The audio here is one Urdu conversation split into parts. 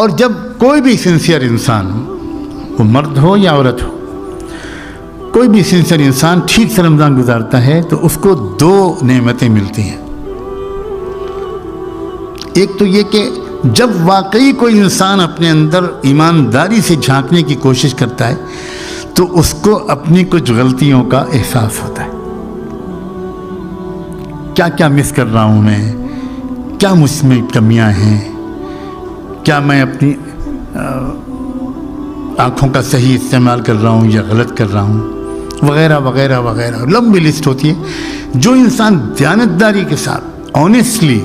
اور جب کوئی بھی سنسیئر انسان ہو، وہ مرد ہو یا عورت ہو، کوئی بھی سنسیئر انسان ٹھیک سے رمضان گزارتا ہے تو اس کو 2 نعمتیں ملتی ہیں۔ ایک تو یہ کہ جب واقعی کوئی انسان اپنے اندر ایمانداری سے جھانکنے کی کوشش کرتا ہے تو اس کو اپنی کچھ غلطیوں کا احساس ہوتا ہے، کیا کیا مس کر رہا ہوں میں، کیا مجھ میں کمیاں ہیں، کیا میں اپنی آنکھوں کا صحیح استعمال کر رہا ہوں یا غلط کر رہا ہوں، وغیرہ وغیرہ وغیرہ لمبی لسٹ ہوتی ہے۔ جو انسان دیانتداری کے ساتھ آنیسٹلی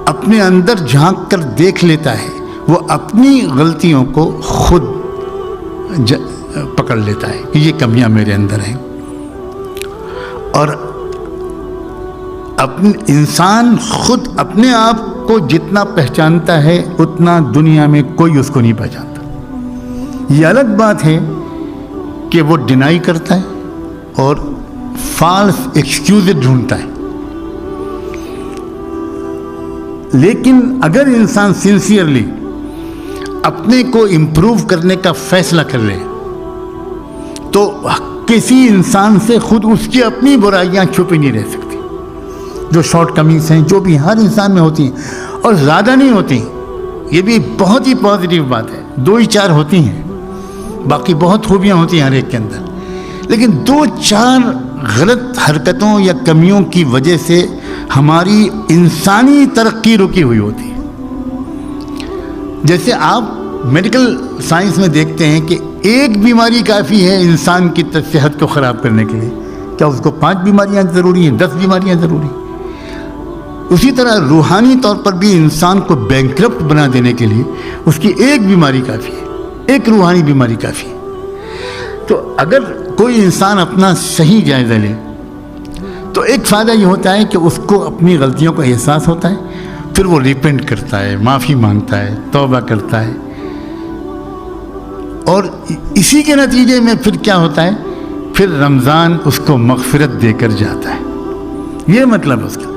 اپنے اندر جھانک کر دیکھ لیتا ہے وہ اپنی غلطیوں کو خود پکڑ لیتا ہے کہ یہ کمیاں میرے اندر ہیں، اور انسان خود اپنے آپ کو جتنا پہچانتا ہے اتنا دنیا میں کوئی اس کو نہیں پہچانتا۔ یہ الگ بات ہے کہ وہ ڈینائی کرتا ہے اور فالس ایکسکیوز ڈھونڈتا ہے، لیکن اگر انسان سنسیئرلی اپنے کو امپروو کرنے کا فیصلہ کر لے تو کسی انسان سے خود اس کی اپنی برائیاں چھپی نہیں رہ سکتی۔ جو شارٹ کمنگز ہیں جو بھی ہر انسان میں ہوتی ہیں، اور زیادہ نہیں ہوتی، یہ بھی بہت ہی پازیٹیو بات ہے، 2 ہی 4 ہوتی ہیں، باقی بہت خوبیاں ہوتی ہیں ہر ایک کے اندر، لیکن 2-4 غلط حرکتوں یا کمیوں کی وجہ سے ہماری انسانی ترقی رکی ہوئی ہوتی ہے۔ جیسے آپ میڈیکل سائنس میں دیکھتے ہیں کہ ایک بیماری کافی ہے انسان کی صحت کو خراب کرنے کے لیے، کیا اس کو 5 بیماریاں ضروری ہیں، 10 بیماریاں ضروری ہیں؟ اسی طرح روحانی طور پر بھی انسان کو بینکرپٹ بنا دینے کے لیے اس کی ایک بیماری کافی ہے، ایک روحانی بیماری کافی ہے۔ تو اگر کوئی انسان اپنا صحیح جائزہ لے تو ایک فائدہ یہ ہوتا ہے کہ اس کو اپنی غلطیوں کا احساس ہوتا ہے، پھر وہ ریپینٹ کرتا ہے، معافی مانگتا ہے، توبہ کرتا ہے، اور اسی کے نتیجے میں پھر کیا ہوتا ہے، پھر رمضان اس کو مغفرت دے کر جاتا ہے۔ یہ مطلب اس کا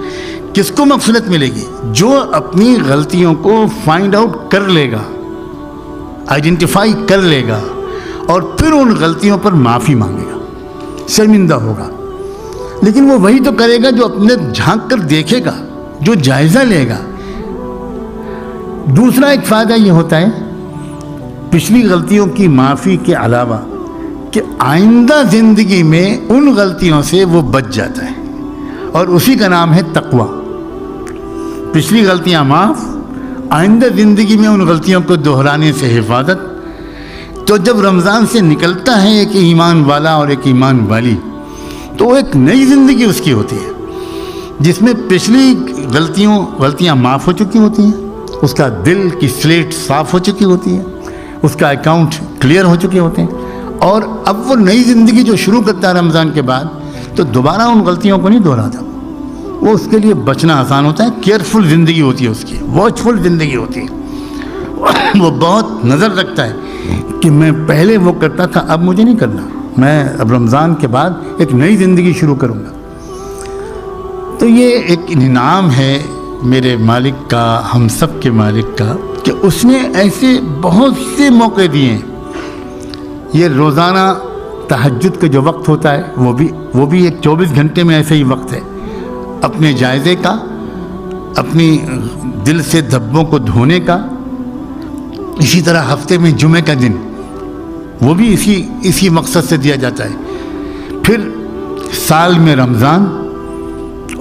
کس کو مغفرت ملے گی؟ جو اپنی غلطیوں کو فائنڈ آؤٹ کر لے گا، آئیڈینٹیفائی کر لے گا، اور پھر ان غلطیوں پر معافی مانگے گا، شرمندہ ہوگا۔ لیکن وہ وہی تو کرے گا جو اپنے جھانک کر دیکھے گا، جو جائزہ لے گا۔ دوسرا ایک فائدہ یہ ہوتا ہے پچھلی غلطیوں کی معافی کے علاوہ کہ آئندہ زندگی میں ان غلطیوں سے وہ بچ جاتا ہے، اور اسی کا نام ہے تقویٰ۔ پچھلی غلطیاں معاف، آئندہ زندگی میں ان غلطیوں کو دہرانے سے حفاظت۔ تو جب رمضان سے نکلتا ہے ایک ایمان والا اور ایک ایمان والی، تو ایک نئی زندگی اس کی ہوتی ہے جس میں پچھلی غلطیاں معاف ہو چکی ہوتی ہیں، اس کا دل کی سلیٹ صاف ہو چکی ہوتی ہے، اس کا اکاؤنٹ کلیئر ہو چکے ہوتے ہیں، اور اب وہ نئی زندگی جو شروع کرتا ہے رمضان کے بعد تو دوبارہ ان غلطیوں کو نہیں دہراتا۔ وہ اس کے لیے بچنا آسان ہوتا ہے، کیئرفل زندگی ہوتی ہے اس کی، واچفل زندگی ہوتی ہے۔ وہ بہت نظر رکھتا ہے کہ میں پہلے وہ کرتا تھا، اب مجھے نہیں کرنا، میں اب رمضان کے بعد ایک نئی زندگی شروع کروں گا۔ تو یہ ایک انعام ہے میرے مالک کا، ہم سب کے مالک کا، کہ اس نے ایسے بہت سے موقع دیے ہیں۔ یہ روزانہ تہجد کا جو وقت ہوتا ہے وہ بھی ایک 24 گھنٹے میں ایسا ہی وقت ہے اپنے جائزے کا، اپنی دل سے دھبوں کو دھونے کا۔ اسی طرح ہفتے میں جمعہ کا دن وہ بھی اسی مقصد سے دیا جاتا ہے۔ پھر سال میں رمضان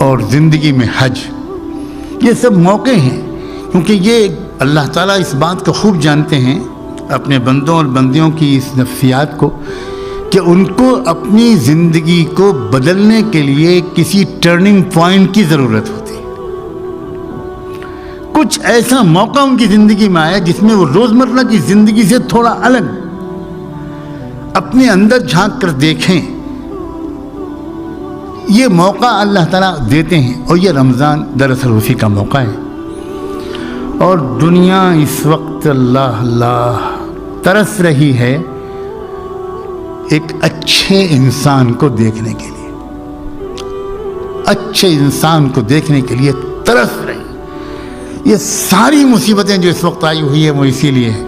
اور زندگی میں حج، یہ سب موقع ہیں، کیونکہ یہ اللہ تعالیٰ اس بات کو خوب جانتے ہیں اپنے بندوں اور بندیوں کی اس نفسیات کو، کہ ان کو اپنی زندگی کو بدلنے کے لیے کسی ٹرننگ پوائنٹ کی ضرورت ہوتی ہے۔ کچھ ایسا موقع ان کی زندگی میں آیا جس میں وہ روزمرہ کی زندگی سے تھوڑا الگ اپنے اندر جھانک کر دیکھیں۔ یہ موقع اللہ تعالیٰ دیتے ہیں، اور یہ رمضان دراصل اسی کا موقع ہے۔ اور دنیا اس وقت اللہ ترس رہی ہے ایک اچھے انسان کو دیکھنے کے لیے، اچھے انسان کو دیکھنے کے لیے ترس رہی۔ یہ ساری مصیبتیں جو اس وقت آئی ہوئی ہیں وہ اسی لیے ہیں